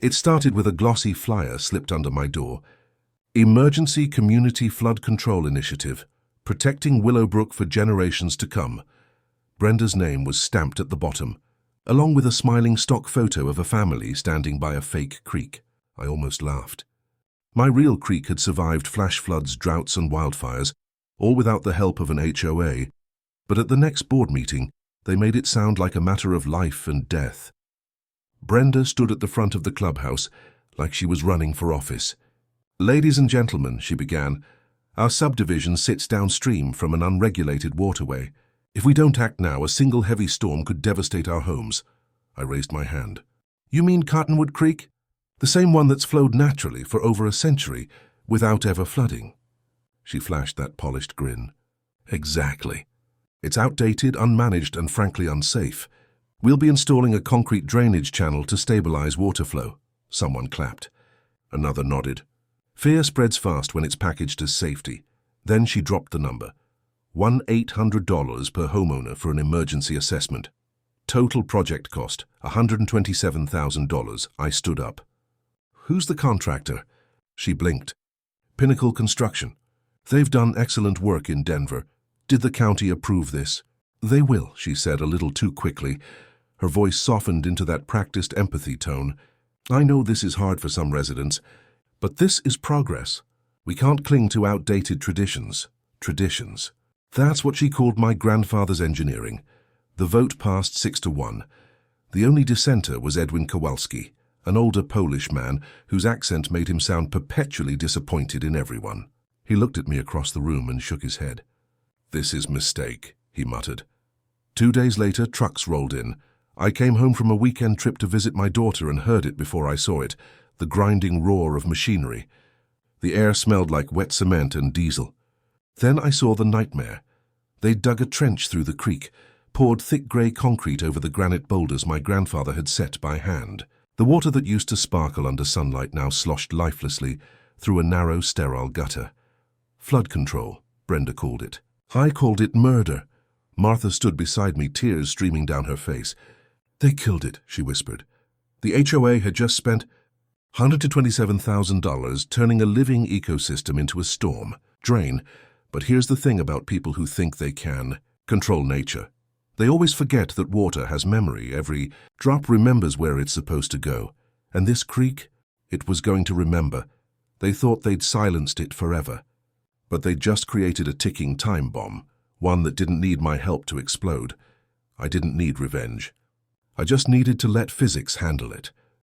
It started with a glossy flyer slipped under my door. Emergency Community Flood Control Initiative, protecting Willowbrook for generations to come. Brenda's name was stamped at the bottom, along with a smiling stock photo of a family standing by a fake creek. I almost laughed. My real creek had survived flash floods, droughts and wildfires, all without the help of an HOA, but at the next board meeting, they made it sound like a matter of life and death. Brenda stood at the front of the clubhouse, like she was running for office. "Ladies and gentlemen," she began, "our subdivision sits downstream from an unregulated waterway. If we don't act now, a single heavy storm could devastate our homes." I raised my hand. "You mean Cottonwood Creek? The same one that's flowed naturally for over a century, without ever flooding?" She flashed that polished grin. "Exactly. It's outdated, unmanaged, and frankly unsafe. We'll be installing a concrete drainage channel to stabilize water flow." Someone clapped. Another nodded. "Fear spreads fast when it's packaged as safety." Then she dropped the number. $1,800 per homeowner for an emergency assessment. Total project cost, $127,000. I stood up. "Who's the contractor?" She blinked. "Pinnacle Construction. They've done excellent work in Denver. Did the county approve this?" "They will," she said a little too quickly. Her voice softened into that practiced empathy tone. "I know this is hard for some residents, but this is progress. We can't cling to outdated traditions." Traditions. That's what she called my grandfather's engineering. The vote passed 6-1. The only dissenter was Edwin Kowalski, an older Polish man whose accent made him sound perpetually disappointed in everyone. He looked at me across the room and shook his head. "This is mistake," he muttered. 2 days later, trucks rolled in. I came home from a weekend trip to visit my daughter and heard it before I saw it, the grinding roar of machinery. The air smelled like wet cement and diesel. Then I saw the nightmare. They dug a trench through the creek, poured thick grey concrete over the granite boulders my grandfather had set by hand. The water that used to sparkle under sunlight now sloshed lifelessly through a narrow, sterile gutter. Flood control, Brenda called it. I called it murder. Martha stood beside me, tears streaming down her face. "They killed it," she whispered. "The HOA had just spent $127,000 turning a living ecosystem into a storm drain. But here's the thing about people who think they can control nature. They always forget that water has memory. Every drop remembers where it's supposed to go. And this creek, it was going to remember. They thought they'd silenced it forever. But they just created a ticking time bomb, one that didn't need my help to explode. I didn't need revenge. I just needed to let physics handle it.